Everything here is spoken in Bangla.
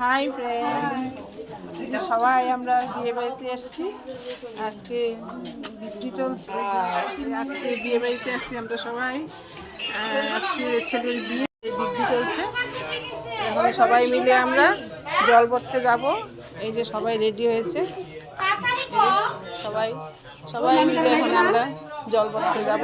হাই ফ্রেন্ড, সবাই আমরা বিয়ে বাড়িতে এসেছি। আজকে বৃদ্ধি চলছে, আজকে বিয়ে বাড়িতে এসেছি আমরা সবাই। আজকে ছেলের বিয়ে, বৃদ্ধি চলছে। এখন সবাই মিলে আমরা জল ভরতে যাব। এই যে সবাই রেডি হয়েছে, সবাই সবাই মিলে এখন আমরা জল ভরতে যাব।